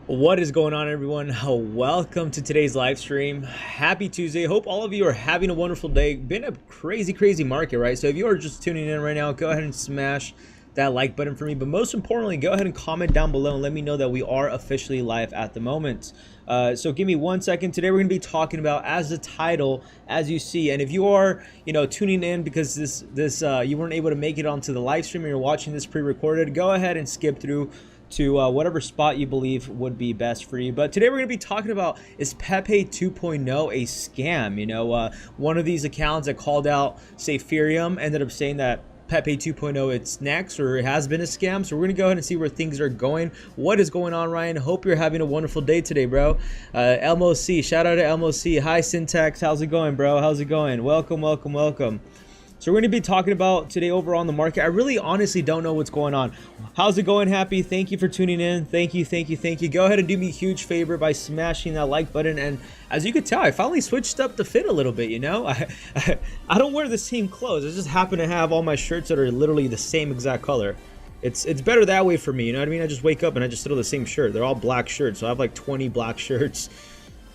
What is going on, everyone? Welcome to today's live stream. Happy Tuesday. Hope all of you are having a wonderful day. Been a crazy market, right? So if you are just tuning in right now, go ahead and smash that like button for me, but most importantly, go ahead and comment down below and let me know that we are officially live at the moment. So give me 1 second. Today we're going to be talking about, as the title, as you see, and if you are tuning in because this you weren't able to make it onto the live stream and you're watching this pre-recorded, go ahead and skip through to whatever spot you believe would be best for you. But today we're going to be talking about, is Pepe 2.0 a scam? One of these accounts that called out Ethereum ended up saying that Pepe 2.0 it's next, or it has been a scam. So we're gonna go ahead and see where things are going. What is going on, Ryan? Hope you're having a wonderful day today, bro. LMOC, shout out to LMOC. Hi Syntax, how's it going, bro? How's it going? Welcome. So we're going to be talking about today overall on the market. I really honestly don't know what's going on. How's it going, Happy? Thank you for tuning in. Thank you. Go ahead and do me a huge favor by smashing that like button. And as you can tell, I finally switched up the fit a little bit, I don't wear the same clothes. I just happen to have all my shirts that are literally the same exact color. It's better that way for me, you know what I mean? I just wake up and I just throw the same shirt. They're all black shirts, so I have like 20 black shirts.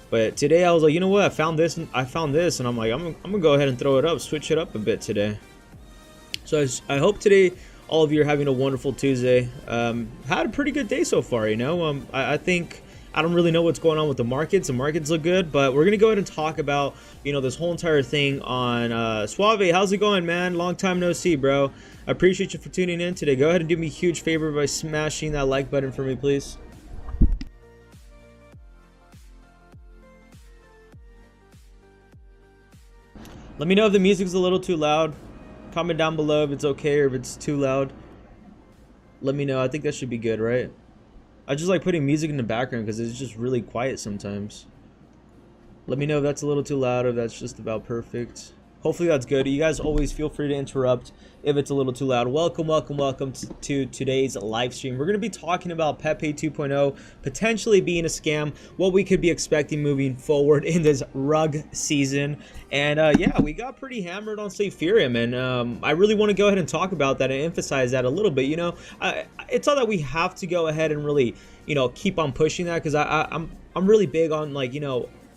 But today I was like, you know what? I found this, and I'm like, I'm gonna go ahead and throw it up, switch it up a bit today. So I hope today all of you are having a wonderful Tuesday. Had a pretty good day so far, I think I don't really know what's going on with the markets. The markets look good, but we're gonna go ahead and talk about this whole entire thing on Suave. How's it going, man? Long time no see, bro. I appreciate you for tuning in today. Go ahead and do me a huge favor by smashing that like button for me, please. Let me know if the music's a little too loud. Comment down below if it's okay or if it's too loud. Let me know. I think that should be good, right? I just like putting music in the background because it's just really quiet sometimes. Let me know if that's a little too loud or if that's just about perfect. Hopefully that's good. You guys always feel free to interrupt if it's a little too loud. Welcome to today's live stream. We're going to be talking about Pepe 2.0 potentially being a scam, what we could be expecting moving forward in this rug season. And yeah, we got pretty hammered on Ethereum, and I really want to go ahead and talk about that and emphasize that a little bit. It's all that we have to go ahead and really keep on pushing that, because I'm really big on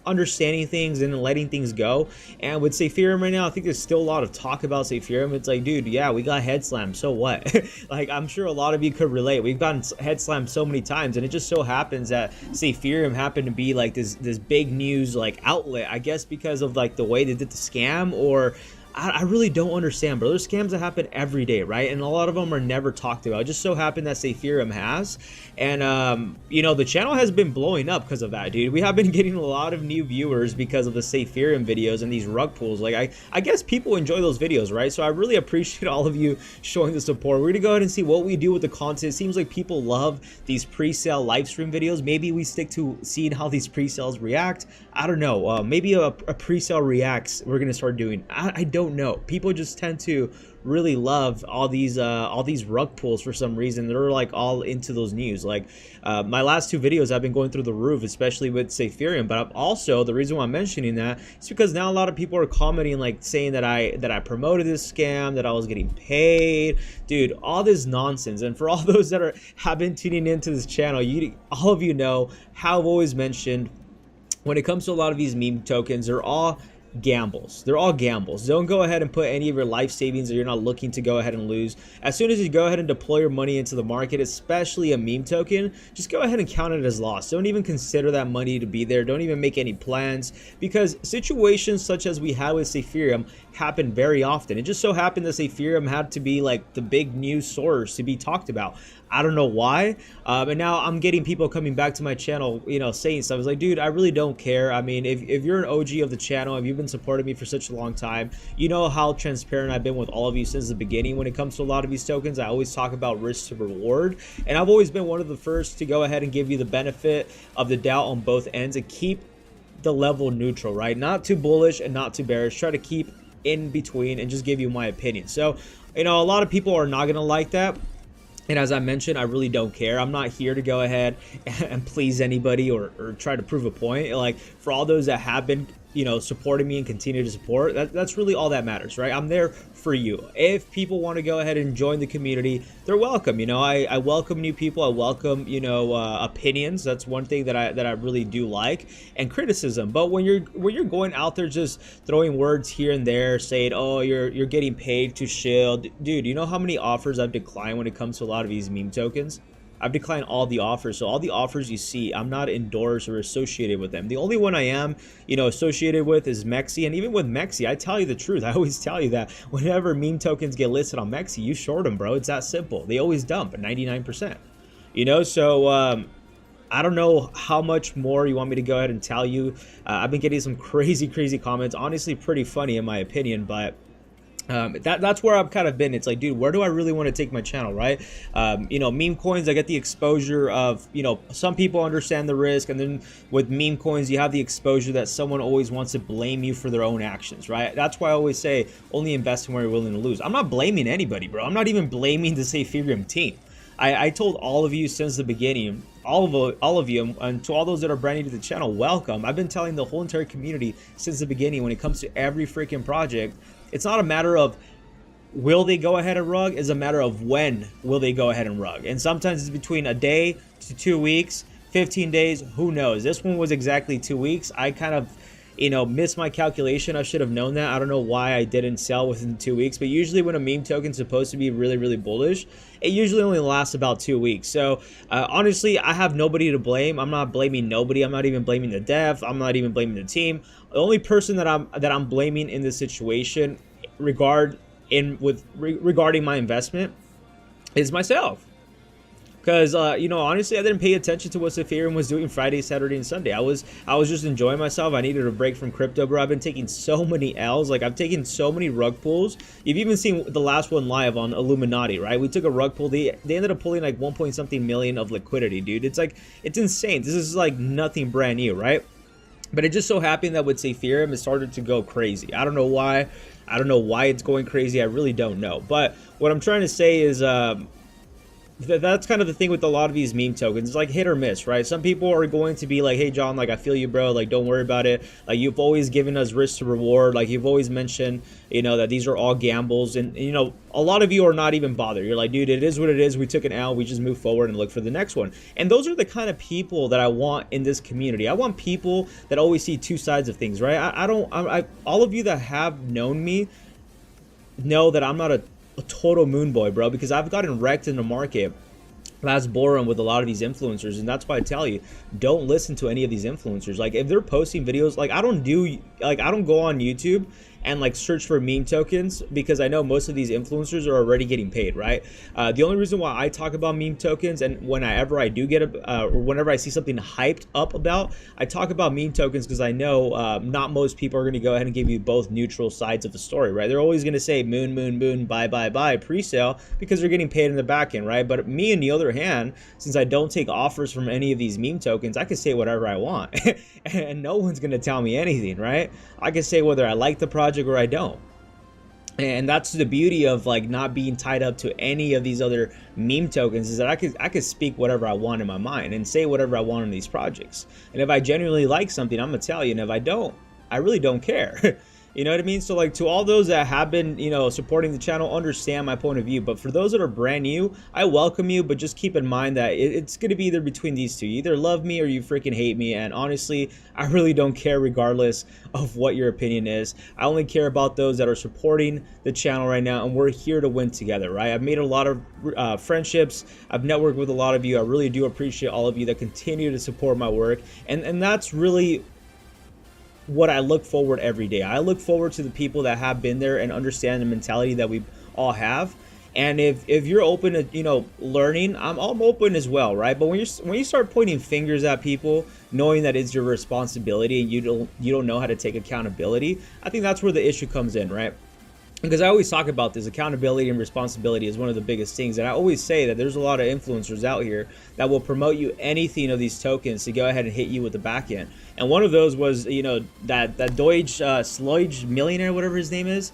understanding things and letting things go. And with Ethereum right now, I think there's still a lot of talk about Ethereum. It's like, dude, yeah, we got head slammed, so what? Like, I'm sure a lot of you could relate. We've gotten head slammed so many times, and it just so happens that Ethereum happened to be like this big news outlet, I guess, because of the way they did the scam. Or I really don't understand, bro. There's scams that happen every day, right? And a lot of them are never talked about. It just so happened that Ethereum has. And, the channel has been blowing up because of that, dude. We have been getting a lot of new viewers because of the Ethereum videos and these rug pulls. Like, I guess people enjoy those videos, right? So I really appreciate all of you showing the support. We're going to go ahead and see what we do with the content. It seems like people love these pre-sale live stream videos. Maybe we stick to seeing how these pre-sales react. I don't know. Maybe a pre-sale reacts we're going to start doing. I don't know. People just tend to really love all these rug pulls for some reason. They're all into those news. My last two videos I've been going through the roof, especially with Ethereum. But I'm also, the reason why I'm mentioning that is because now a lot of people are commenting, saying that I promoted this scam, that I was getting paid, dude, all this nonsense. And for all those that have been tuning into this channel, all of you know how I've always mentioned, when it comes to a lot of these meme tokens, they're all gambles. They're all gambles. Don't go ahead and put any of your life savings that you're not looking to go ahead and lose. As soon as you go ahead and deploy your money into the market, especially a meme token, just go ahead and count it as loss. Don't even consider that money to be there. Don't even make any plans, because situations such as we had with Ethereum happen very often. It just so happened that Ethereum had to be the big news source to be talked about. I don't know why. And now I'm getting people coming back to my channel, saying stuff. I was like, dude, I really don't care. I mean, if you're an OG of the channel, if you've been supporting me for such a long time, you know how transparent I've been with all of you since the beginning. When it comes to a lot of these tokens, I always talk about risk to reward. And I've always been one of the first to go ahead and give you the benefit of the doubt on both ends and keep the level neutral, right? Not too bullish and not too bearish. Try to keep in between and just give you my opinion. So, a lot of people are not going to like that. And as I mentioned, I really don't care. I'm not here to go ahead and please anybody or try to prove a point. For all those that have been you know, supporting me and continue to support. That's really all that matters, right? I'm there for you. If people want to go ahead and join the community, they're welcome. You know, I welcome new people. I welcome, you know, opinions. That's one thing that I really do like, and criticism. But when you're going out there just throwing words here and there, saying, oh, you're getting paid to shield, dude, you know how many offers I've declined when it comes to a lot of these meme tokens? I've declined all the offers. So all the offers you see, I'm not endorsed or associated with them. The only one I am, you know, associated with is MEXC. And even with MEXC, I tell you the truth. I always tell you that whenever meme tokens get listed on MEXC, you short them, bro. It's that simple. They always dump at 99%. You know, so I don't know how much more you want me to go ahead and tell you. I've been getting some crazy comments. Honestly, pretty funny in my opinion, but that's where I've kind of been. It's like, dude, where do I really want to take my channel, right? You know, meme coins, I get the exposure of, you know, some people understand the risk, and then with meme coins, you have the exposure that someone always wants to blame you for their own actions, right? That's why I always say only invest in where you're willing to lose. I'm not blaming anybody, bro. I'm not even blaming the Ethereum team. I told all of you since the beginning, all of you, and to all those that are brand new to the channel, welcome. I've been telling the whole entire community since the beginning, when it comes to every freaking project, it's not a matter of will they go ahead and rug, it's a matter of when will they go ahead and rug. And sometimes it's between a day to 2 weeks, 15 days, who knows. This one was exactly 2 weeks. I kind of, you know, missed my calculation. I should have known that. I don't know why I didn't sell within 2 weeks, but usually when a meme token's supposed to be really bullish, it usually only lasts about 2 weeks. So honestly, I have nobody to blame. I'm not blaming nobody. I'm not even blaming the dev. I'm not even blaming the team. The only person that I'm blaming in this situation regarding my investment is myself. Because you know, honestly, I didn't pay attention to what Ethereum was doing Friday, Saturday, and Sunday. I was just enjoying myself. I needed a break from crypto, bro. I've been taking so many L's. Like, I've taken so many rug pulls. You've even seen the last one live on Illuminati, right? We took a rug pull. They ended up pulling like 1 something million of liquidity, dude. It's like, it's insane. This is like nothing brand new, right? But it just so happened that with Ethereum, it started to go crazy. I don't know why. I don't know why it's going crazy. I really don't know. But what I'm trying to say is that's kind of the thing with a lot of these meme tokens. It's like hit or miss, right? Some people are going to be like, hey, John, like, I feel you, bro. Like, don't worry about it. Like, you've always given us risk to reward. Like, you've always mentioned, you know, that these are all gambles. And, you know, a lot of you are not even bothered. You're like, dude, it is what it is. We took an L. We just move forward and look for the next one. And those are the kind of people that I want in this community. I want people that always see two sides of things, right? All of you that have known me know that I'm not a total moon boy, bro, because I've gotten wrecked in the market last bull run with a lot of these influencers, and that's why I tell you, don't listen to any of these influencers. Like, if they're posting videos, like, I don't go on YouTube and like search for meme tokens, because I know most of these influencers are already getting paid, right? The only reason why I talk about meme tokens, and whenever I do get or whenever I see something hyped up about, I talk about meme tokens, because I know not most people are going to go ahead and give you both neutral sides of the story, right? They're always going to say moon, buy, pre-sale, because they're getting paid in the back end, right? But me, on the other hand, since I don't take offers from any of these meme tokens, I can say whatever I want and no one's going to tell me anything, right? I can say whether I like the project or I don't. And that's the beauty of like not being tied up to any of these other meme tokens, is that I could speak whatever I want in my mind and say whatever I want in these projects. And if I genuinely like something, I'm gonna tell you, and if I don't, I really don't care. You know what I mean? So like, to all those that have been, you know, supporting the channel, understand my point of view. But for those that are brand new, I welcome you, but just keep in mind that it's going to be either between these two. You either love me or you freaking hate me. And honestly, I really don't care regardless of what your opinion is. I only care about those that are supporting the channel right now, and we're here to win together, right? I've made a lot of friendships. I've networked with a lot of you. I really do appreciate all of you that continue to support my work. And that's really what I look forward every day. I look forward to the people that have been there and understand the mentality that we all have. And if you're open to, you know, learning, I'm open as well, right? But when you start pointing fingers at people, knowing that it's your responsibility and you don't know how to take accountability, I think that's where the issue comes in, right? Because I always talk about this, accountability and responsibility is one of the biggest things. And I always say that there's a lot of influencers out here that will promote you anything of these tokens to go ahead and hit you with the back end. And one of those was, you know, that Deutsche Sloige millionaire, whatever his name is.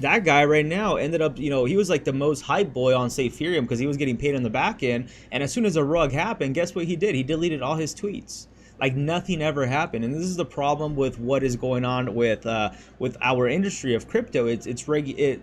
That guy right now ended up, you know, he was like the most hype boy on, say, Ethereum, because he was getting paid on the back end. And as soon as a rug happened, guess what he did? He deleted all his tweets. like nothing ever happened. And this is the problem with what is going on with our industry of crypto.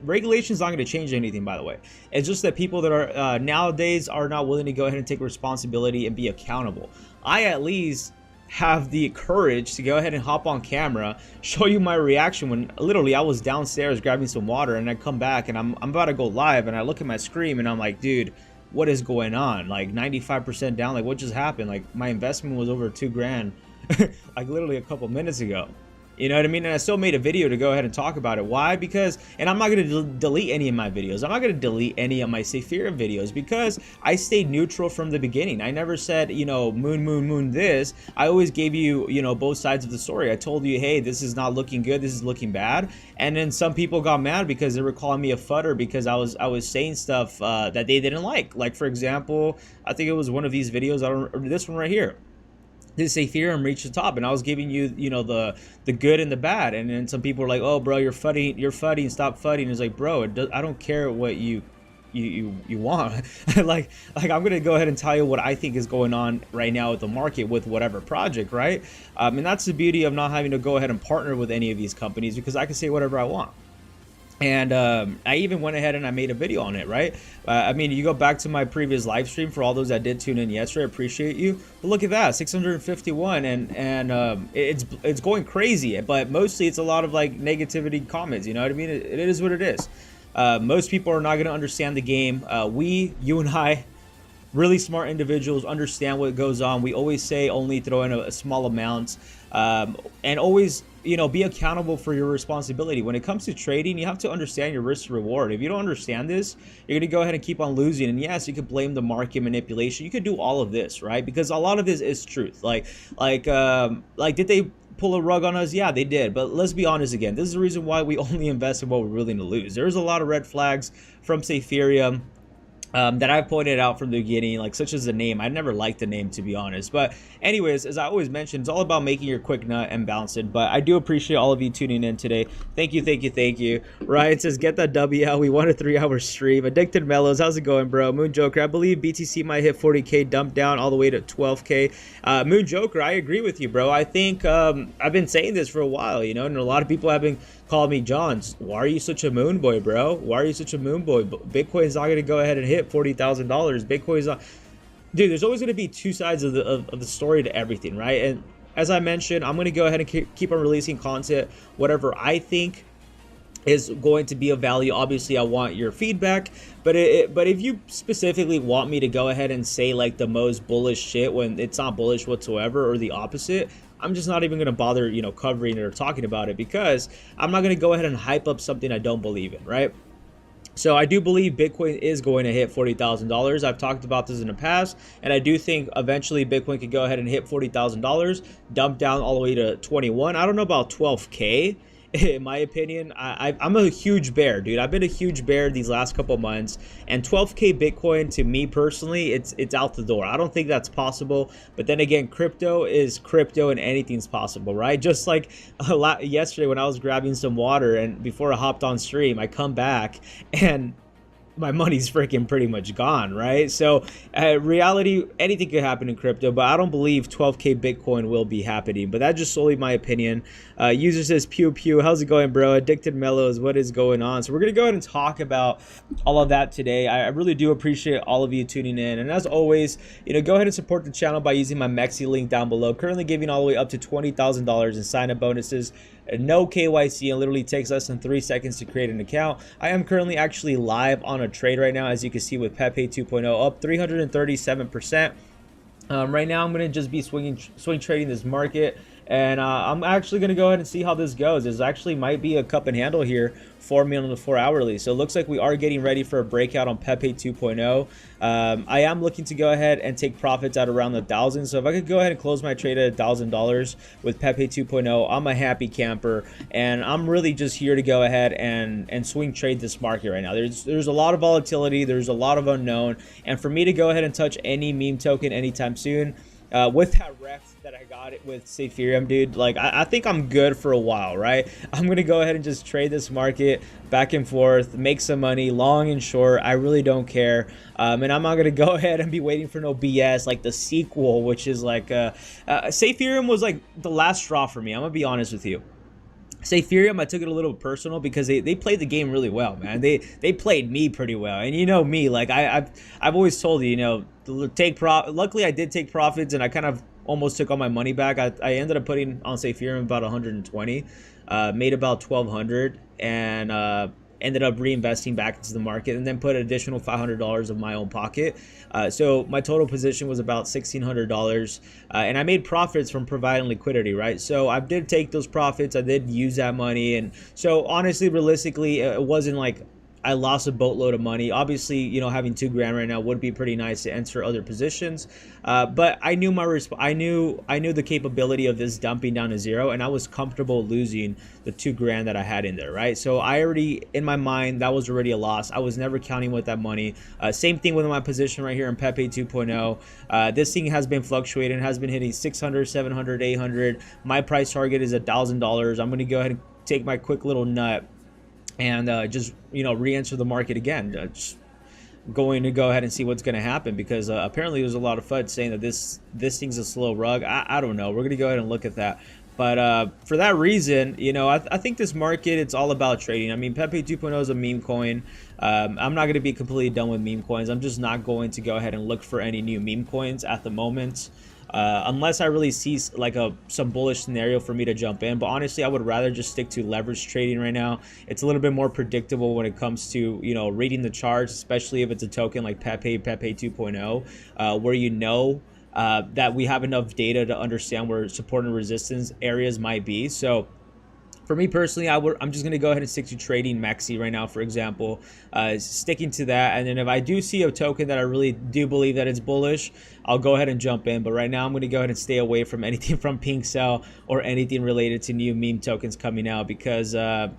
Regulation's not going to change anything, by the way. It's just that people that are nowadays are not willing to go ahead and take responsibility and be accountable. I at least have the courage to go ahead and hop on camera, show you my reaction when literally I was downstairs grabbing some water, and I come back and I'm about to go live, and I look at my screen and I'm like, dude, what is going on? Like 95% down, like what just happened? Like my investment was over $2,000 like literally a couple minutes ago. You know what I mean? And I still made a video to go ahead and talk about it. Why? Because, and I'm not going to delete any of my videos. I'm not going to delete any of my Ethereum videos because I stayed neutral from the beginning. I never said, you know, moon this. I always gave you, you know, both sides of the story. I told you, hey, this is not looking good. This is looking bad. And then some people got mad because they were calling me a futter because I was saying stuff that they didn't like. Like, for example, I think it was one of these videos, this one right here. This Ethereum reached the top, and I was giving you, you know, the good and the bad, and then some people were like, "Oh, bro, you're fudding, stop fudding." It's like, bro, I don't care what you want. like I'm gonna go ahead and tell you what I think is going on right now with the market with whatever project, right? And that's the beauty of not having to go ahead and partner with any of these companies, because I can say whatever I want. And I even went ahead and I made a video on it, right? I mean, you go back to my previous live stream, for all those that did tune in yesterday, I appreciate you. But look at that, 651, and it's going crazy. But mostly it's a lot of like negativity comments. You know what I mean? It is what it is. Most people are not going to understand the game. You and I, really smart individuals, understand what goes on. We always say only throw in a small amount, and always, you know, be accountable for your responsibility. When it comes to trading, you have to understand your risk to reward. If you don't understand this, you're gonna go ahead and keep on losing. And yes, you could blame the market manipulation. You could do all of this, right? Because a lot of this is truth. Like did they pull a rug on us? Yeah, they did. But let's be honest again. This is the reason why we only invest in what we're willing to lose. There's a lot of red flags from Ethereum that I pointed out from the beginning, like such as the name. I never liked the name, to be honest. But anyways, as I always mention, it's all about making your quick nut and bouncing. But I do appreciate all of you tuning in today. Thank you. Ryan says, get that W out. We want a 3-hour stream. Addicted Mellows, how's it going, bro? Moon Joker, I believe BTC might hit 40K, dump down all the way to 12K. Moon Joker, I agree with you, bro. I think I've been saying this for a while, you know, and a lot of people have been calling me, John, why are you such a moon boy, bro? Why are you such a moon boy? Bitcoin's not going to go ahead and hit $40,000. Bitcoin's not... Dude, there's always going to be two sides of the story to everything, right? And as I mentioned, I'm going to go ahead and keep on releasing content, whatever I think is going to be of value. Obviously, I want your feedback, but if you specifically want me to go ahead and say like the most bullish shit when it's not bullish whatsoever, or the opposite, I'm just not even going to bother, you know, covering it or talking about it, because I'm not going to go ahead and hype up something I don't believe in, right? So I do believe Bitcoin is going to hit $40,000. I've talked about this in the past, and I do think eventually Bitcoin could go ahead and hit $40,000, dump down all the way to 21. I don't know about 12K. In my opinion, I'm a huge bear, dude. I've been a huge bear these last couple months, and 12K Bitcoin, to me personally, it's out the door. I don't think that's possible. But then again, crypto is crypto, and anything's possible, right? Just like yesterday when I was grabbing some water, and before I hopped on stream, I come back and my money's freaking pretty much gone, right? So reality, anything could happen in crypto, but I don't believe 12K Bitcoin will be happening. But that's just solely my opinion. User says, pew pew, how's it going, bro? Addicted Mellows, what is going on? So we're gonna go ahead and talk about all of that today. I really do appreciate all of you tuning in, and as always, you know, go ahead and support the channel by using my MEXC link down below. Currently giving all the way up to $20,000 in sign-up bonuses. No KYC, and literally takes less than 3 seconds to create an account. I am currently actually live on a trade right now, as you can see, with Pepe 2.0 up 337%. Right now I'm going to just be swing trading this market, and I'm actually going to go ahead and see how this goes. This actually might be a cup and handle here for me on the 4 hourly. So it looks like we are getting ready for a breakout on Pepe 2.0. I am looking to go ahead and take profits at around 1,000. So if I could go ahead and close my trade at $1,000 with Pepe 2.0, I'm a happy camper, and I'm really just here to go ahead and swing trade this market right now. There's a lot of volatility, there's a lot of unknown, and for me to go ahead and touch any meme token anytime soon, with that ref that I got it with Ethereum, dude, like I think I'm good for a while, right? I'm gonna go ahead and just trade this market back and forth, make some money, long and short. I really don't care, and I'm not gonna go ahead and be waiting for no BS like the sequel, which is like Ethereum was like the last straw for me. I'm gonna be honest with you. Ethereum, I took it a little personal because they played the game really well, man. They played me pretty well, and you know me, like I've always told you, you know, luckily I did take profits, and I kind of almost took all my money back. I ended up putting on Ethereum about 120, made about 1,200, and ended up reinvesting back into the market, and then put an additional $500 of my own pocket. So my total position was about $1,600, and I made profits from providing liquidity, right? So I did take those profits, I did use that money, and so honestly, realistically, it wasn't like I lost a boatload of money. Obviously, you know, having $2 grand right now would be pretty nice to enter other positions. But I knew I knew the capability of this dumping down to zero, and I was comfortable losing the $2 grand that I had in there, right? So I already, in my mind, that was already a loss. I was never counting with that money. Same thing with my position right here in Pepe 2.0. This thing has been fluctuating, has been hitting 600, 700, 800. My price target is $1,000. I'm going to go ahead and take my quick little nut and just, you know, re-enter the market again. Just going to go ahead and see what's going to happen, because apparently there's a lot of FUD saying that this thing's a slow rug. I don't know. We're going to go ahead and look at that. But for that reason, you know, I think this market, it's all about trading. I mean, Pepe 2.0 is a meme coin. I'm not going to be completely done with meme coins. I'm just not going to go ahead and look for any new meme coins at the moment. Unless I really see like some bullish scenario for me to jump in. But honestly, I would rather just stick to leverage trading right now. It's a little bit more predictable when it comes to, you know, reading the charts, especially if it's a token like Pepe 2.0, where you know that we have enough data to understand where support and resistance areas might be. So for me personally, I'm just going to go ahead and stick to trading MEXC right now, for example, sticking to that. And then if I do see a token that I really do believe that it's bullish, I'll go ahead and jump in. But right now, I'm going to go ahead and stay away from anything from Pink Cell or anything related to new meme tokens coming out, because I'm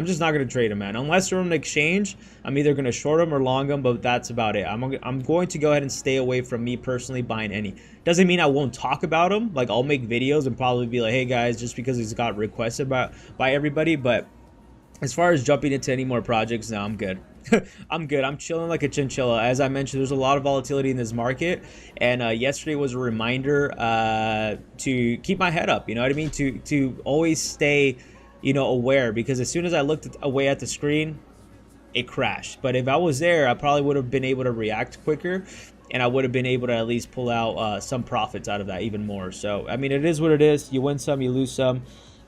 just not going to trade them, man. Unless they're on an exchange, I'm either going to short them or long them, but that's about it. I'm going to go ahead and stay away from me personally buying any. Doesn't mean I won't talk about them. Like, I'll make videos and probably be like, hey guys, just because it's got requested by everybody. But as far as jumping into any more projects, no, I'm good. I'm good. I'm chilling like a chinchilla. As I mentioned, there's a lot of volatility in this market, and yesterday was a reminder to keep my head up. You know what I mean? To always stay, you know, aware, because as soon as I looked away at the screen, it crashed. But if I was there, I probably would have been able to react quicker, and I would have been able to at least pull out some profits out of that even more. So I mean, it is what it is. You win some, you lose some.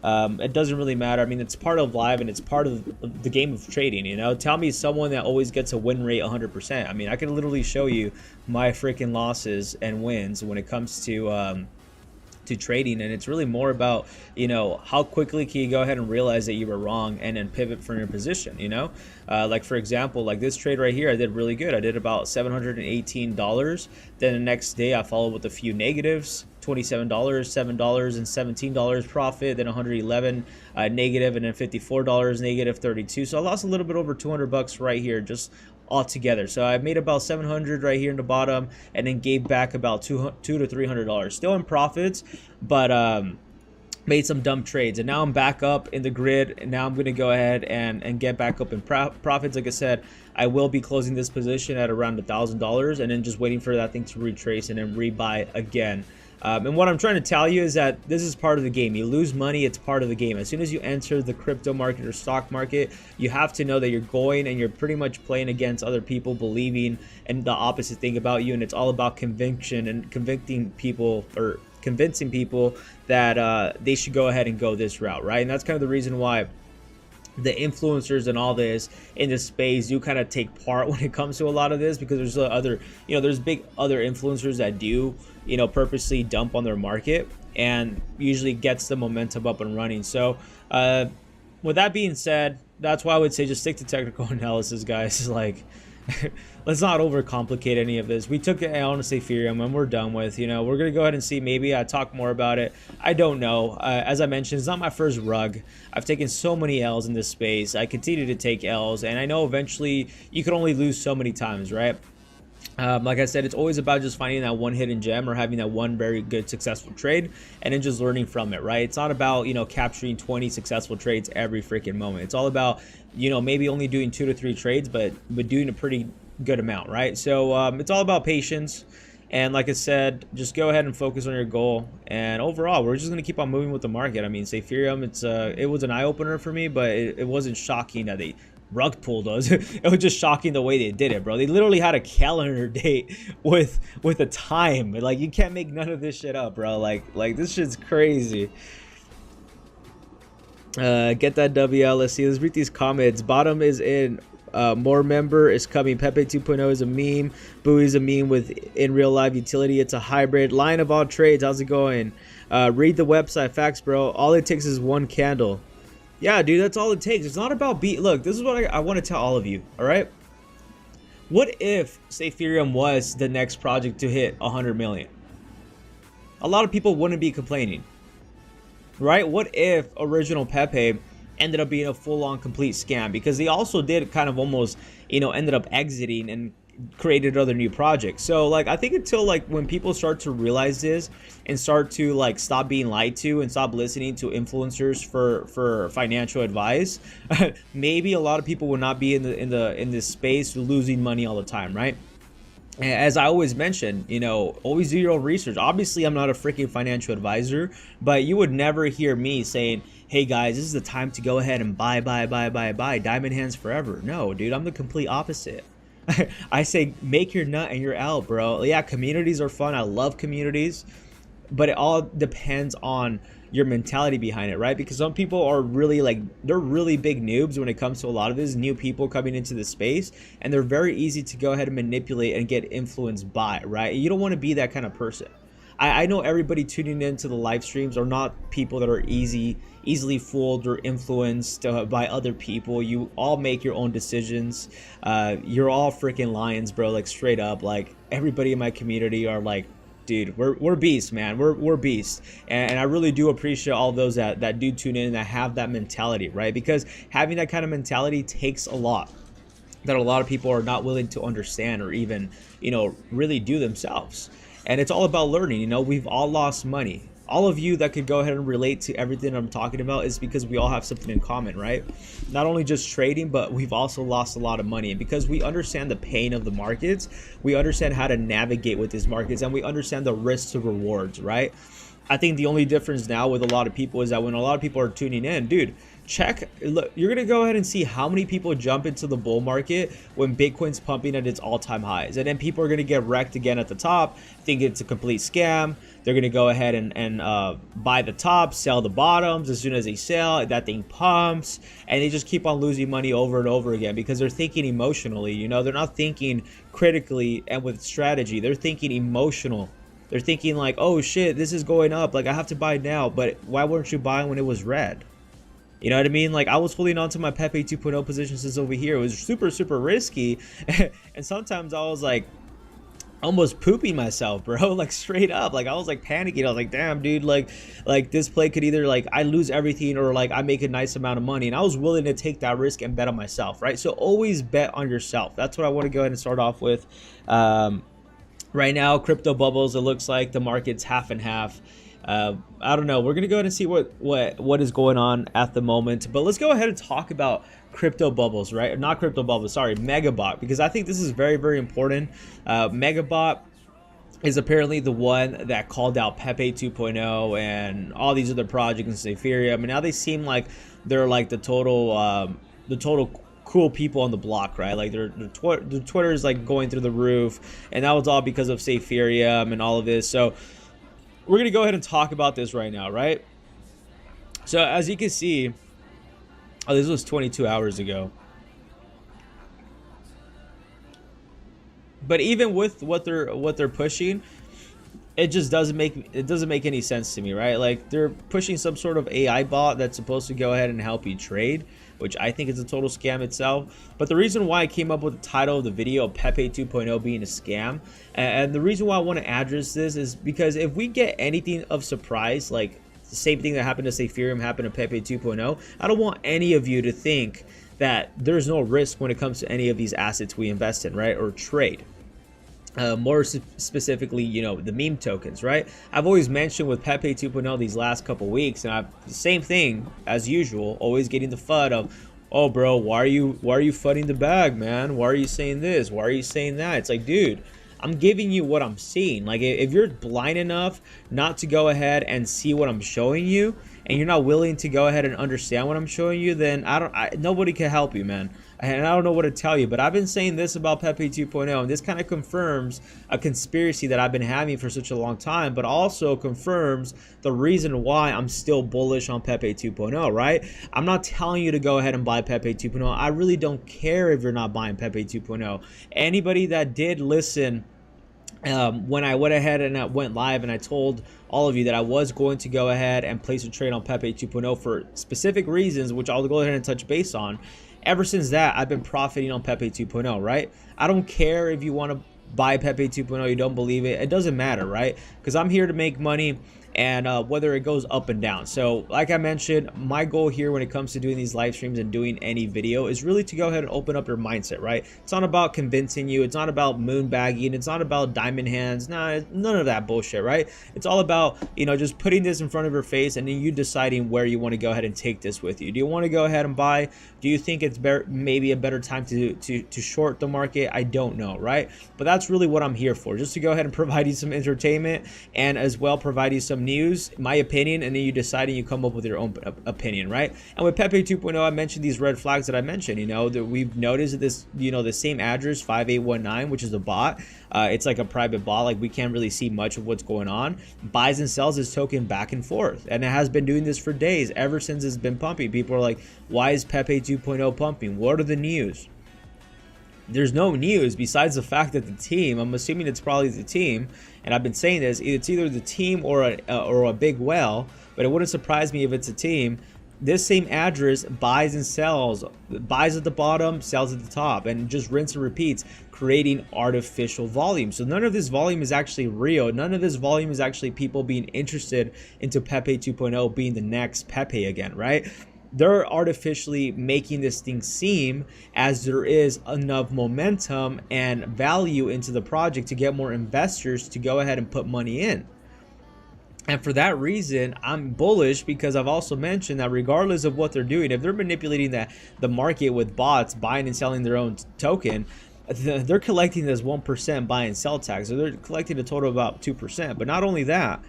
It doesn't really matter. I mean, it's part of live, and it's part of the game of trading, you know. Tell me someone that always gets a win rate 100%. I mean, I can literally show you my freaking losses and wins when it comes to trading, and it's really more about, you know, how quickly can you go ahead and realize that you were wrong and then pivot from your position, you know. Like for example, like this trade right here, I did really good. I did about $718. Then the next day I followed with a few negatives, $27, $7 and $17 profit, then 111 negative, and then $54 negative, 32. So I lost a little bit over 200 bucks right here just altogether. So I made about 700 right here in the bottom, and then gave back about $200 to $300. Still in profits, but made some dumb trades, and now I'm back up in the grid, and now I'm going to go ahead and get back up in profits. Like I said, I will be closing this position at around $1,000, and then just waiting for that thing to retrace and then rebuy again. And what I'm trying to tell you is that this is part of the game. You lose money, it's part of the game. As soon as you enter the crypto market or stock market, you have to know that you're going and you're pretty much playing against other people believing and the opposite thing about you. And it's all about conviction and convincing people that they should go ahead and go this route, right? And that's kind of the reason why the influencers and all this in this space do kind of take part when it comes to a lot of this, because there's other, you know, there's big other influencers that do, you know, purposely dump on their market and usually gets the momentum up and running. So with that being said, that's why I would say just stick to technical analysis, guys. Like, let's not overcomplicate any of this. We took it on to Ethereum and we're done with, you know, we're going to go ahead and see, maybe I talk more about it. I don't know. As I mentioned, it's not my first rug. I've taken so many L's in this space. I continue to take L's, and I know eventually you can only lose so many times, right? Like I said, it's always about just finding that one hidden gem or having that one very good successful trade and then just learning from it, right? It's not about, you know, capturing 20 successful trades every freaking moment. It's all about, you know, maybe only doing 2 to 3 trades, but doing a pretty good amount, right? So it's all about patience. And like I said, just go ahead and focus on your goal. And overall, we're just going to keep on moving with the market. I mean, say Ethereum, it was an eye-opener for me, but it wasn't shocking that they rug pulled us. It was just shocking the way they did it, bro. They literally had a calendar date with a time. Like, you can't make none of this shit up, bro. Like this shit's crazy. Get that WL. Let's see. Let's read these comments. Bottom is in. More member is coming. Pepe 2.0 is a meme. Buoy is a meme with in real life utility. It's a hybrid. Line of all trades. How's it going? Read the website. Facts, bro. All it takes is one candle. Yeah, dude, that's all it takes. It's not about look, this is what I want to tell all of you, all right? What if, say, Ethereum was the next project to hit 100 million? A lot of people wouldn't be complaining, right? What if original Pepe ended up being a full-on complete scam? Because they also did kind of almost, you know, ended up exiting and created other new projects. So like, I think until like when people start to realize this and start to like stop being lied to and stop listening to influencers for financial advice, maybe a lot of people will not be in this space losing money all the time, right? As I always mention, you know, always do your own research. Obviously, I'm not a freaking financial advisor, but you would never hear me saying, hey guys, this is the time to go ahead and buy diamond hands forever. No, dude, I'm the complete opposite. I say make your nut and you're out, bro. Yeah, communities are fun. I love communities, but it all depends on your mentality behind it, right? Because some people are really like, they're really big noobs when it comes to a lot of this new people coming into the space, and they're very easy to go ahead and manipulate and get influenced by, right? You don't want to be that kind of person. I know everybody tuning into the live streams are not people that are easily fooled or influenced by other people. You all make your own decisions. You're all freaking lions, bro. Like straight up, like everybody in my community are like, dude, we're beasts, man. We're beasts. And I really do appreciate all those that do tune in and that have that mentality, right? Because having that kind of mentality takes a lot that a lot of people are not willing to understand or even, you know, really do themselves. And it's all about learning. You know, we've all lost money. All of you that could go ahead and relate to everything I'm talking about is because we all have something in common, right? Not only just trading, but we've also lost a lot of money. And because we understand the pain of the markets, we understand how to navigate with these markets, and we understand the risks to rewards, right? I think the only difference now with a lot of people is that when a lot of people are tuning in, dude, look, you're gonna go ahead and see how many people jump into the bull market when Bitcoin's pumping at its all-time highs, and then people are gonna get wrecked again at the top, think it's a complete scam. They're gonna go ahead and buy the top, sell the bottoms. As soon as they sell, that thing pumps, and they just keep on losing money over and over again because they're thinking emotionally. You know, they're not thinking critically and with strategy. They're thinking emotional. They're thinking like, oh shit, this is going up, like I have to buy now. But why weren't you buying when it was red? You know what I mean? Like, I was holding on to my Pepe 2.0 positions over here. It was super risky. And sometimes I was like almost pooping myself, bro. Like straight up. Like I was like panicking. I was like, damn, dude, like this play could either like I lose everything or like I make a nice amount of money. And I was willing to take that risk and bet on myself, right? So always bet on yourself. That's what I want to go ahead and start off with. Right now, crypto bubbles, it looks like the market's half and half. I don't know. We're gonna go ahead and see what is going on at the moment. But let's go ahead and talk about crypto bubbles, right? Not crypto bubbles, sorry, Megabot, because I think this is very important. Megabot is apparently the one that called out Pepe 2.0 and all these other projects in Ethereum, and now they seem like they're like the total cool people on the block, right? Like their Twitter is like going through the roof, and that was all because of Ethereum and all of this. So we're gonna go ahead and talk about this right now, right? So as you can see, oh, this was 22 hours ago. But even with what they're pushing, it just doesn't make any sense to me, right? Like they're pushing some sort of AI bot that's supposed to go ahead and help you trade, which I think is a total scam itself. But the reason why I came up with the title of the video, Pepe 2.0 being a scam, and the reason why I want to address this is because if we get anything of surprise, like the same thing that happened to say Ethereum happened to Pepe 2.0, I don't want any of you to think that there's no risk when it comes to any of these assets we invest in, right, or trade. more specifically, you know, the meme tokens, right? I've always mentioned with Pepe 2.0 these last couple weeks, and same thing as usual, always getting the FUD of, oh bro, why are you fudding the bag, man? Why are you saying this? Why are you saying that? It's like, dude, I'm giving you what I'm seeing. Like, if you're blind enough not to go ahead and see what I'm showing you, and you're not willing to go ahead and understand what I'm showing you, then nobody can help you, man. And I don't know what to tell you, but I've been saying this about Pepe 2.0, and this kind of confirms a conspiracy that I've been having for such a long time, but also confirms the reason why I'm still bullish on Pepe 2.0, right? I'm not telling you to go ahead and buy Pepe 2.0. I really don't care if you're not buying Pepe 2.0. Anybody that did listen when I went ahead and I went live and I told all of you that I was going to go ahead and place a trade on Pepe 2.0 for specific reasons, which I'll go ahead and touch base on. Ever since that, I've been profiting on Pepe 2.0, right? I don't care if you want to buy Pepe 2.0, you don't believe it. It doesn't matter, right? Because I'm here to make money, and whether it goes up and down. So like I mentioned, my goal here when it comes to doing these live streams and doing any video is really to go ahead and open up your mindset, right? It's not about convincing you. It's not about moon bagging. It's not about diamond hands. Nah, none of that bullshit, right? It's all about, you know, just putting this in front of your face and then you deciding where you want to go ahead and take this with you. Do you want to go ahead and buy? Do you think it's maybe a better time to short the market? I don't know, right? But that's really what I'm here for, just to go ahead and provide you some entertainment and as well provide you some news, my opinion, and then you decide and you come up with your own opinion, right? And with Pepe 2.0, I mentioned these red flags that I mentioned, you know, that we've noticed that this, you know, the same address 5819, which is a bot, it's like a private bot, like we can't really see much of what's going on, buys and sells this token back and forth, and it has been doing this for days, ever since it's been pumping. People are like, why is Pepe 2.0 pumping? What are the news? There's no news besides the fact that the team, I'm assuming it's probably the team, and I've been saying this, it's either the team or a big whale, but it wouldn't surprise me if it's a team. This same address buys and sells, buys at the bottom, sells at the top, and just rinse and repeats, creating artificial volume. So none of this volume is actually real. None of this volume is actually people being interested into Pepe 2.0 being the next Pepe again, right? They're artificially making this thing seem as there is enough momentum and value into the project to get more investors to go ahead and put money in. And for that reason, I'm bullish, because I've also mentioned that regardless of what they're doing, if they're manipulating the market with bots buying and selling their own token, they're collecting this 1% buy and sell tax. So they're collecting a total of about 2%. But not only that,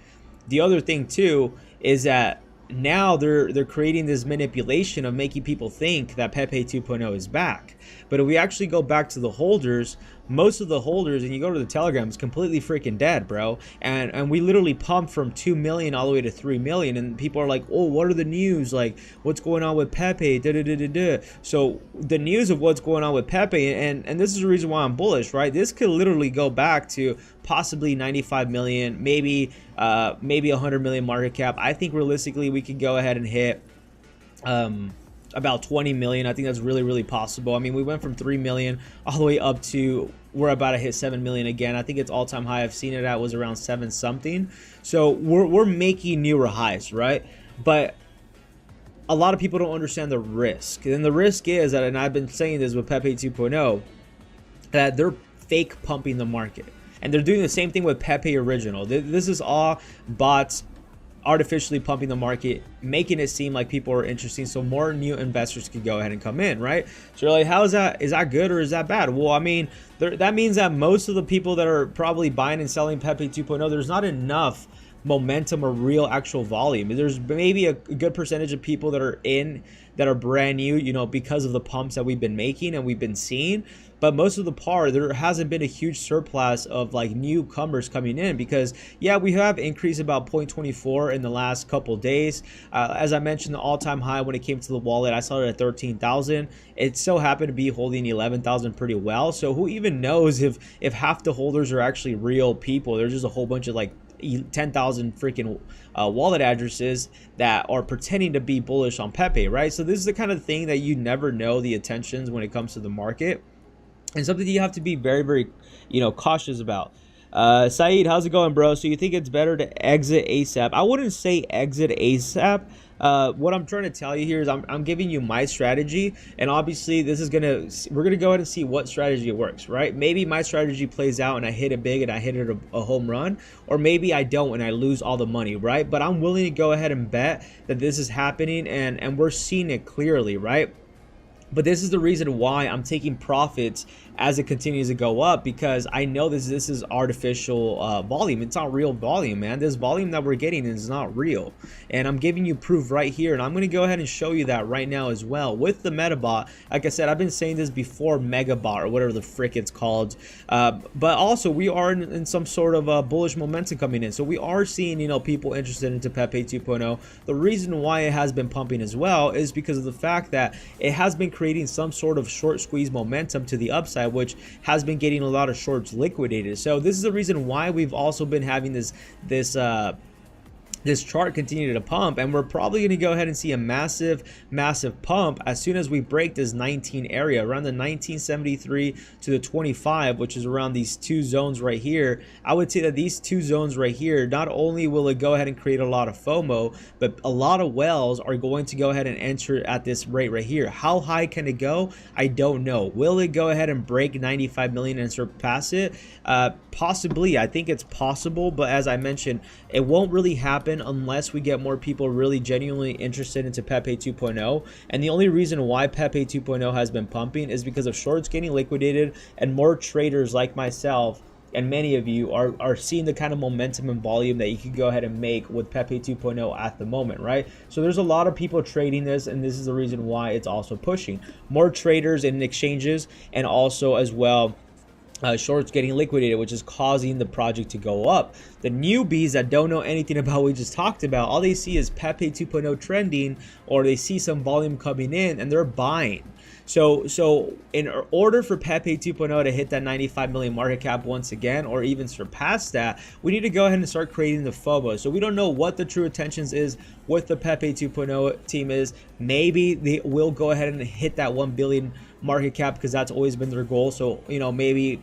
the other thing too is that now they're creating this manipulation of making people think that Pepe 2.0 is back. But if we actually go back to the holders, most of the holders, and you go to the Telegram, it's completely freaking dead, bro. And we literally pumped from 2 million all the way to 3 million, and people are like, oh, what are the news? Like, what's going on with Pepe? So the news of what's going on with Pepe, and this is the reason why I'm bullish, right? This could literally go back to possibly 95 million, maybe 100 million market cap. I think realistically we could go ahead and hit about 20 million. I think that's really possible. I mean, we went from 3 million all the way up to, we're about to hit 7 million again. I think it's all-time high I've seen it at was around 7 something. So we're making newer highs, right? But a lot of people don't understand the risk. And the risk is that, and I've been saying this with Pepe 2.0, that they're fake pumping the market. And they're doing the same thing with Pepe Original. This is all bots artificially pumping the market, making it seem like people are interesting so more new investors could go ahead and come in, right? So you're like, how is that good or is that bad? Well, I mean, that means that most of the people that are probably buying and selling Pepe 2.0, there's not enough momentum or real actual volume. There's maybe a good percentage of people that are brand new, you know, because of the pumps that we've been making and we've been seeing. But most of the part, there hasn't been a huge surplus of like newcomers coming in, because yeah, we have increased about 0.24 in the last couple days. As I mentioned, the all-time high when it came to the wallet, I saw it at 13,000. It so happened to be holding 11,000 pretty well. So who even knows if half the holders are actually real people? There's just a whole bunch of like 10,000 freaking wallet addresses that are pretending to be bullish on Pepe, right? So this is the kind of thing that you never know the intentions when it comes to the market, and something you have to be very, you know, cautious about. Saeed, how's it going, bro? So you think it's better to exit ASAP? I wouldn't say exit ASAP. What I'm trying to tell you here is I'm giving you my strategy, and obviously this is we're gonna go ahead and see what strategy works, right? Maybe my strategy plays out and I hit it big and I hit it a home run, or maybe I don't and I lose all the money, right? But I'm willing to go ahead and bet that this is happening, and we're seeing it clearly, right? But this is the reason why I'm taking profits as it continues to go up, because I know this is artificial volume. It's not real volume, man. This volume that we're getting is not real, and I'm giving you proof right here, and I'm going to go ahead and show you that right now as well with the metabot. Like I said, I've been saying this before, megabot or whatever the frick it's called, but also we are in some sort of bullish momentum coming in, so we are seeing, you know, people interested into Pepe 2.0. The reason why it has been pumping as well is because of the fact that it has been creating some sort of short squeeze momentum to the upside, which has been getting a lot of shorts liquidated. So this is the reason why we've also been having this chart continue to pump, and we're probably going to go ahead and see a massive pump as soon as we break this 19 area around the 1973 to the 25, which is around these two zones right here. I would say that these two zones right here, not only will it go ahead and create a lot of FOMO, but a lot of whales are going to go ahead and enter at this rate right here. How high can it go? I don't know. Will it go ahead and break 95 million and surpass it? Possibly. I think it's possible, but as I mentioned, it won't really happen unless we get more people really genuinely interested into Pepe 2.0. And the only reason why Pepe 2.0 has been pumping is because of shorts getting liquidated, and more traders like myself and many of you are seeing the kind of momentum and volume that you can go ahead and make with Pepe 2.0 at the moment, right? So there's a lot of people trading this, and this is the reason why it's also pushing more traders in exchanges, and also as well shorts getting liquidated, which is causing the project to go up. The newbies that don't know anything about what we just talked about, all they see is Pepe 2.0 trending, or they see some volume coming in and they're buying. So in order for Pepe 2.0 to hit that 95 million market cap once again, or even surpass that, we need to go ahead and start creating the FOMO. So we don't know what the true intentions is with the Pepe 2.0 team is. Maybe they will go ahead and hit that 1 billion market cap, because that's always been their goal. So, you know, maybe,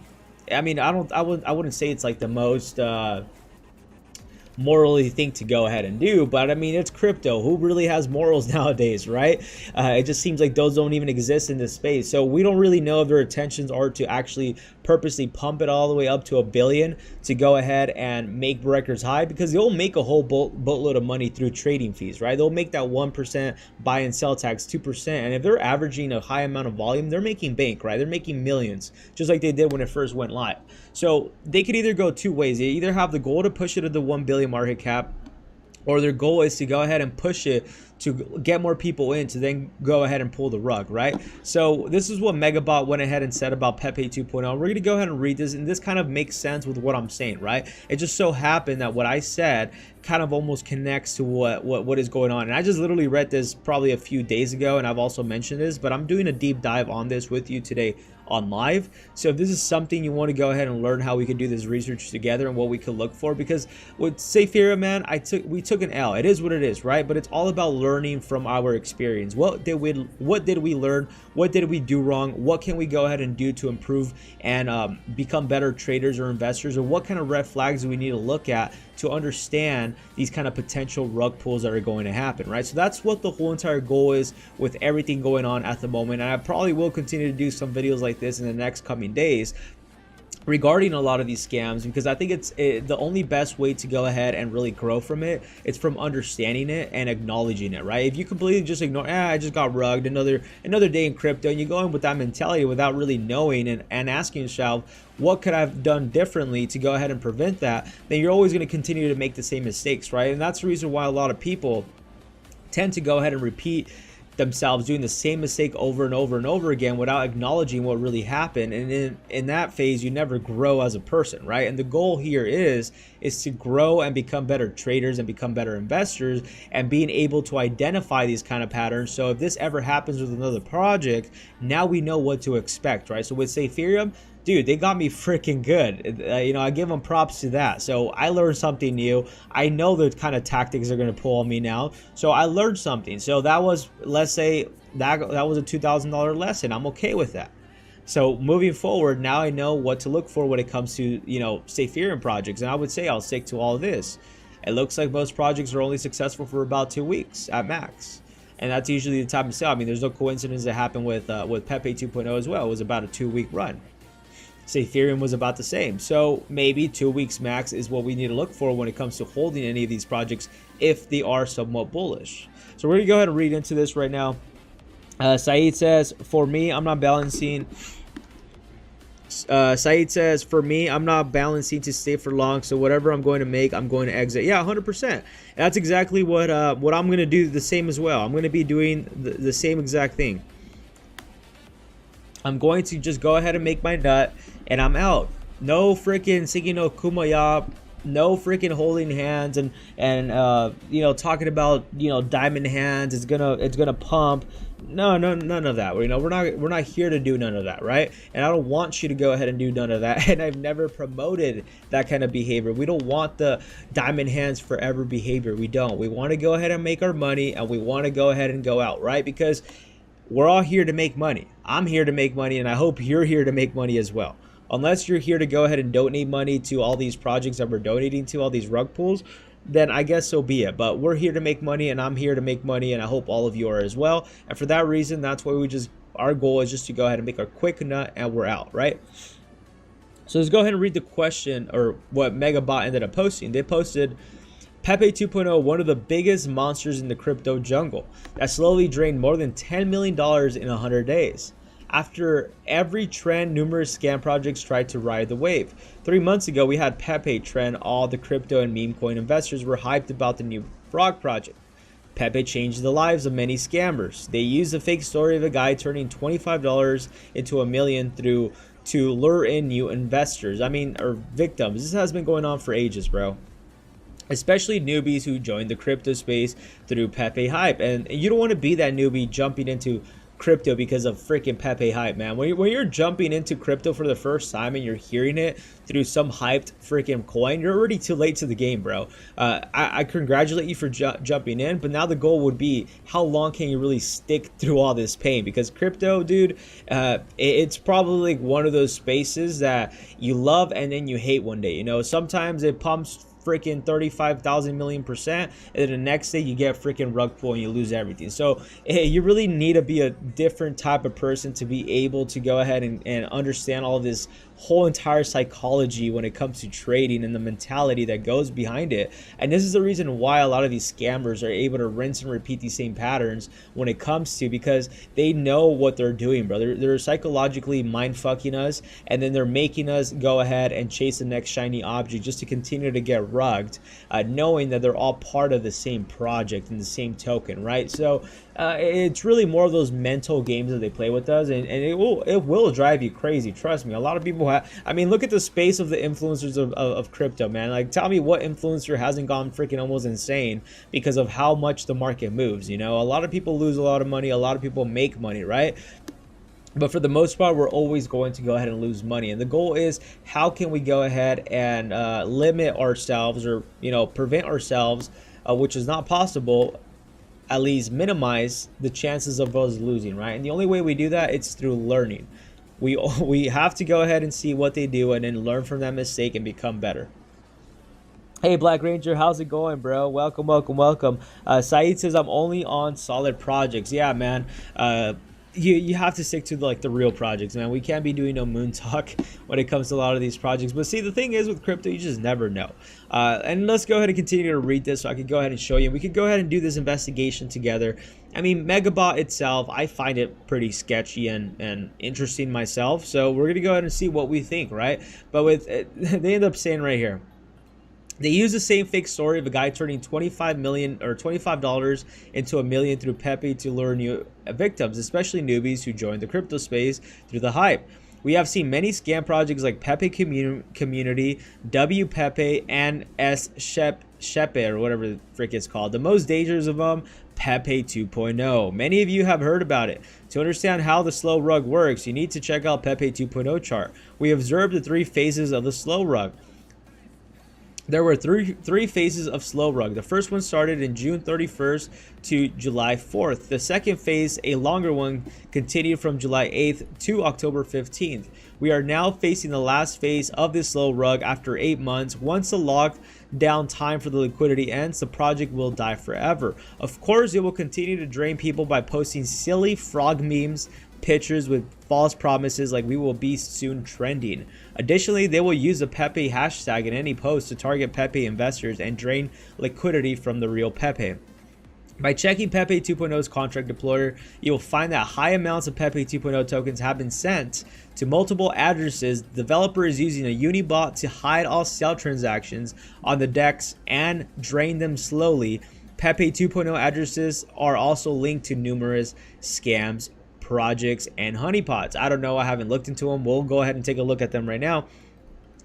I mean, I wouldn't say it's like the most morally thing to go ahead and do, but I mean, it's crypto. Who really has morals nowadays, right? It just seems like those don't even exist in this space. So we don't really know if their intentions are to actually purposely pump it all the way up to 1 billion to go ahead and make records high, because they'll make a whole boatload of money through trading fees, right? They'll make that 1% buy and sell tax, 2%, and if they're averaging a high amount of volume, they're making bank, right? They're making millions, just like they did when it first went live. So they could either go two ways. They either have the goal to push it to the 1 billion market cap, or their goal is to go ahead and push it to get more people in to then go ahead and pull the rug, right? So this is what Megabot went ahead and said about Pepe 2.0. We're going to go ahead and read this, and this kind of makes sense with what I'm saying, right? It just so happened that what I said kind of almost connects to what is going on. And I just literally read this probably a few days ago, and I've also mentioned this, but I'm doing a deep dive on this with you today on live. So if this is something you want to go ahead and learn how we can do this research together and what we could look for, because with Saferia, man, we took an L. It is what it is, right? But it's all about learning from our experience. What did we learn? What did we do wrong? What can we go ahead and do to improve and become better traders or investors? Or what kind of red flags do we need to look at to understand these kind of potential rug pulls that are going to happen, right? So that's what the whole entire goal is with everything going on at the moment. And I probably will continue to do some videos like this in the next coming days regarding a lot of these scams, because I think it's the only best way to go ahead and really grow from it. It's from understanding it and acknowledging it, right? If you completely just ignore, I just got rugged, another day in crypto, and you go in with that mentality without really knowing and asking yourself, what could I have done differently to go ahead and prevent that, then you're always going to continue to make the same mistakes, right? And that's the reason why a lot of people tend to go ahead and repeat themselves doing the same mistake over and over and over again without acknowledging what really happened. And in that phase, you never grow as a person, right? And the goal here is to grow and become better traders and become better investors, and being able to identify these kind of patterns. So if this ever happens with another project, now we know what to expect, right? So with Ethereum, dude, they got me freaking good. You know, I give them props to that. So I learned something new. I know the kind of tactics are going to pull on me now. So I learned something. So that was, let's say, that was a $2,000 lesson. I'm okay with that. So moving forward, now I know what to look for when it comes to, you know, say Ethereum projects. And I would say I'll stick to all of this. It looks like most projects are only successful for about 2 weeks at max. And that's usually the time to sell. I mean, there's no coincidence that happened with Pepe 2.0 as well. It was about a 2-week run. Say Ethereum was about the same. So maybe 2 weeks max is what we need to look for when it comes to holding any of these projects if they are somewhat bullish. So we're going to go ahead and read into this right now. Saeed says, for me, I'm not balancing. Saeed says, for me, I'm not balancing to stay for long. So whatever I'm going to make, I'm going to exit. Yeah, 100%. That's exactly what I'm going to do the same as well. I'm going to be doing the same exact thing. I'm going to just go ahead and make my nut and I'm out. No freaking singing no Kumaya, no freaking holding hands and you know, talking about, you know, diamond hands. It's gonna pump. No, none of that. You know, we're not here to do none of that, right? And I don't want you to go ahead and do none of that. And I've never promoted that kind of behavior. We don't want the diamond hands forever behavior. We don't. We want to go ahead and make our money and we want to go ahead and go out, right? Because we're all here to make money. I'm here to make money and I hope you're here to make money as well. Unless you're here to go ahead and donate money to all these projects that we're donating to, all these rug pulls, then I guess so be it. But we're here to make money and I'm here to make money and I hope all of you are as well. And for that reason, that's why our goal is just to go ahead and make a quick nut and we're out, right? So let's go ahead and read the question or what Megabot ended up posting. They posted, Pepe 2.0, one of the biggest monsters in the crypto jungle that slowly drained more than $10 million in 100 days. After every trend, numerous scam projects tried to ride the wave. 3 months ago, we had Pepe trend. All the crypto and meme coin investors were hyped about the new Frog project. Pepe changed the lives of many scammers. They used a fake story of a guy turning $25 into $1 million to lure in new investors. Or victims. This has been going on for ages, bro. Especially newbies who joined the crypto space through Pepe hype. And you don't want to be that newbie jumping into crypto because of freaking Pepe hype, man. When you're jumping into crypto for the first time and you're hearing it through some hyped freaking coin, you're already too late to the game, bro. I congratulate you for jumping in, but now the goal would be how long can you really stick through all this pain? Because crypto, dude, it's probably like one of those spaces that you love and then you hate one day. You know, sometimes it pumps freaking 35,000 million%, and then the next day you get freaking rug pull and you lose everything. So you really need to be a different type of person to be able to go ahead and understand all of this whole entire psychology when it comes to trading and the mentality that goes behind it. And this is the reason why a lot of these scammers are able to rinse and repeat these same patterns when it comes to, because they know what they're doing, bro. They're psychologically mind fucking us, and then they're making us go ahead and chase the next shiny object just to continue to get rugged, knowing that they're all part of the same project and the same token, right? So it's really more of those mental games that they play with us, and it will drive you crazy. Trust me. A lot of people have, look at the space of the influencers of crypto, man. Like, tell me what influencer hasn't gone freaking almost insane because of how much the market moves. You know, a lot of people lose a lot of money, a lot of people make money, right? But for the most part, we're always going to go ahead and lose money. And the goal is, how can we go ahead and limit ourselves, or, you know, prevent ourselves, which is not possible, at least minimize the chances of us losing, right? And the only way we do that, it's through learning. We have to go ahead and see what they do and then learn from that mistake and become better. Hey, Black Ranger, how's it going, bro? Welcome, welcome, welcome. Saeed says, I'm only on solid projects. Yeah, man. You have to stick to the real projects, man. We can't be doing no moon talk when it comes to a lot of these projects. But see, the thing is with crypto, you just never know. And let's go ahead and continue to read this so I can go ahead and show you. We could go ahead and do this investigation together. Megabot itself, I find it pretty sketchy and interesting myself. So we're going to go ahead and see what we think, right? But with they end up saying right here, they use the same fake story of a guy turning $25 into $1 million through Pepe to lure new victims, especially newbies who joined the crypto space through the hype. We have seen many scam projects like Pepe Community, W Pepe, and S Shepe, or whatever the frick it's called. The most dangerous of them, Pepe 2.0. Many of you have heard about it. To understand how the slow rug works, you need to check out Pepe 2.0 chart. We observed the 3 phases of the slow rug. There were three phases of slow rug. The first one started in June 31st to July 4th. The second phase, a longer one, continued from July 8th to October 15th. We are now facing the last phase of this slow rug after 8 months. Once the lockdown time for the liquidity ends, the project will die forever. Of course, it will continue to drain people by posting silly frog memes, pictures with false promises like we will be soon trending. Additionally, they will use the Pepe hashtag in any post to target Pepe investors and drain liquidity from the real Pepe. By checking Pepe 2.0's contract deployer, you will find that high amounts of Pepe 2.0 tokens have been sent to multiple addresses. The developer is using a Unibot to hide all sell transactions on the DEX and drain them slowly. Pepe 2.0 addresses are also linked to numerous scams, projects, and honeypots. I don't know, I haven't looked into them. We'll go ahead and take a look at them right now.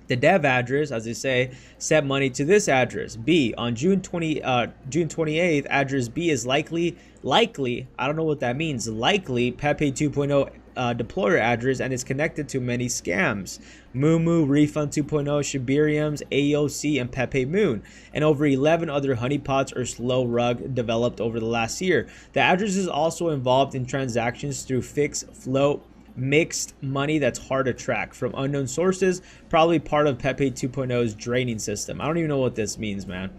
The dev address, as they say, sent money to this address B on June 28th. Address B is likely, I don't know what that means, likely Pepe 2.0 deployer address, and is connected to many scams: Mumu, Refund 2.0, Shibariums, AOC, and Pepe Moon, and over 11 other honeypots or slow rug developed over the last year. The address is also involved in transactions through fixed float mixed money that's hard to track from unknown sources, probably part of Pepe 2.0's draining system. I don't even know what this means, man.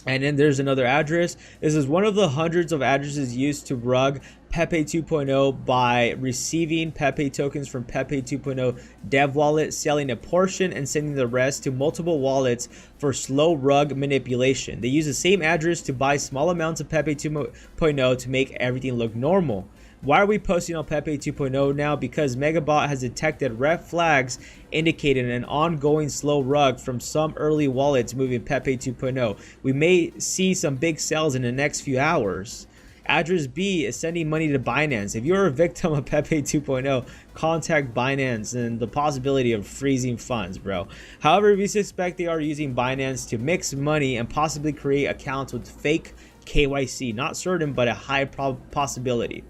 And then there's another address. This is one of the hundreds of addresses used to rug Pepe 2.0 by receiving Pepe tokens from Pepe 2.0 dev wallet, selling a portion and sending the rest to multiple wallets for slow rug manipulation. They use the same address to buy small amounts of Pepe 2.0 to make everything look normal. Why are we posting on Pepe 2.0 now? Because Megabot has detected red flags indicating an ongoing slow rug from some early wallets moving Pepe 2.0. We may see some big sales in the next few hours. Address B is sending money to Binance. If you're a victim of Pepe 2.0, contact Binance and the possibility of freezing funds, bro. However, we suspect they are using Binance to mix money and possibly create accounts with fake KYC. Not certain, but a high probability.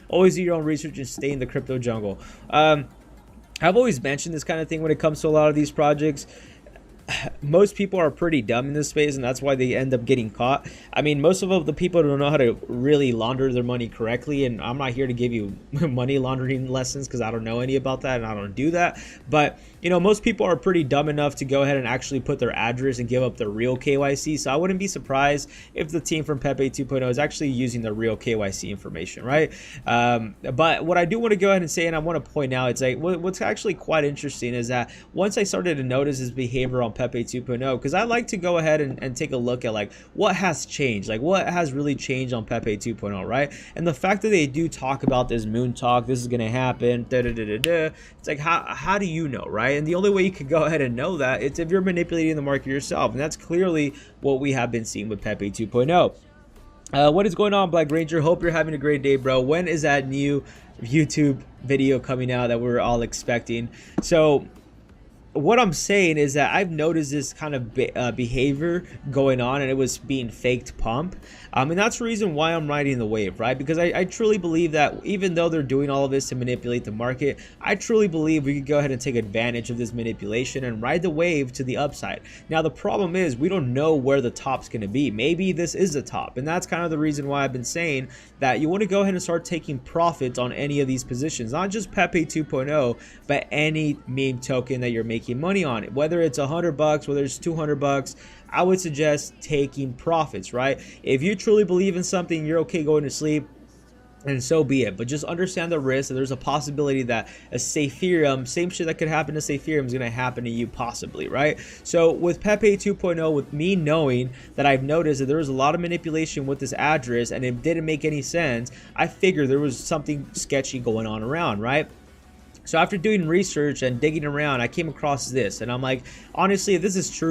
Always do your own research and stay in the crypto jungle. I've always mentioned this kind of thing when it comes to a lot of these projects. Most people are pretty dumb in this space, and that's why they end up getting caught. I mean, most of the people don't know how to really launder their money correctly, and I'm not here to give you money laundering lessons because I don't know any about that and I don't do that. But you know, most people are pretty dumb enough to go ahead and actually put their address and give up their real KYC. So I wouldn't be surprised if the team from Pepe 2.0 is actually using the real KYC information, right? But what I do want to go ahead and say, and I want to point out, it's like what's actually quite interesting is that once I started to notice his behavior on Pepe 2.0, because I like to go ahead and take a look at like what has changed, like what has really changed on Pepe 2.0, right? And the fact that they do talk about this moon talk, this is going to happen, it's like, how do you know, right? And the only way you could go ahead and know that it's if you're manipulating the market yourself, and that's clearly what we have been seeing with Pepe 2.0. What is going on, Black Ranger? Hope you're having a great day, bro. When is that new YouTube video coming out that we're all expecting? So what I'm saying is that I've noticed this kind of behavior going on, and it was being faked pump. And that's the reason why I'm riding the wave, right? Because I truly believe that even though they're doing all of this to manipulate the market, I truly believe we could go ahead and take advantage of this manipulation and ride the wave to the upside. Now, the problem is we don't know where the top's going to be. Maybe this is the top, and that's kind of the reason why I've been saying that you want to go ahead and start taking profits on any of these positions, not just Pepe 2.0, but any meme token that you're making money on it, whether it's $100, whether it's $200. I would suggest taking profits, right? If you truly believe in something, you're okay going to sleep, and so be it. But just understand the risk, that there's a possibility that a Ethereum, same shit that could happen to Ethereum is going to happen to you possibly, right? So with Pepe 2.0, with me knowing that I've noticed that there was a lot of manipulation with this address and it didn't make any sense, I figured there was something sketchy going on around, right? So after doing research and digging around, I came across this, and I'm like, honestly, if this is true,